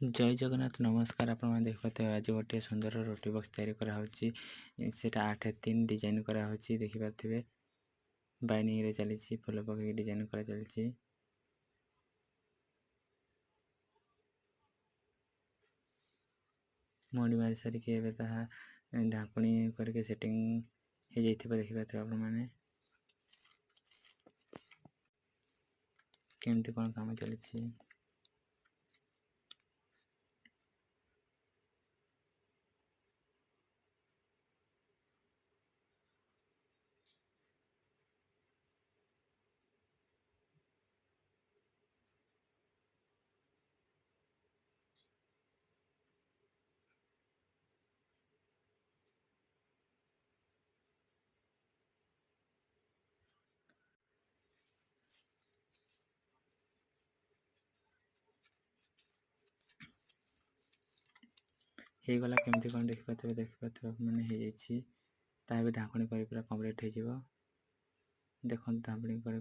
जय जगन्नाथ नमस्कार। आप देखते आज गोटे सुंदर रोटी बॉक्स तैयारी कराई से 8-3 डिजाइन कराई देखिपे बाइनिंग रे चली फुल पकई डिजाइन कर चली मोड़ी मारी सारिकी ढाकुणी करके सेटिंग हो जाइए देखिपे आपने केमती कौन काम चली। हो गला केमती कौन देखिपे मैंने हो जाइए ढाकुणी कर पूरा कम्प्लीट हो देखो ढाकुणी कर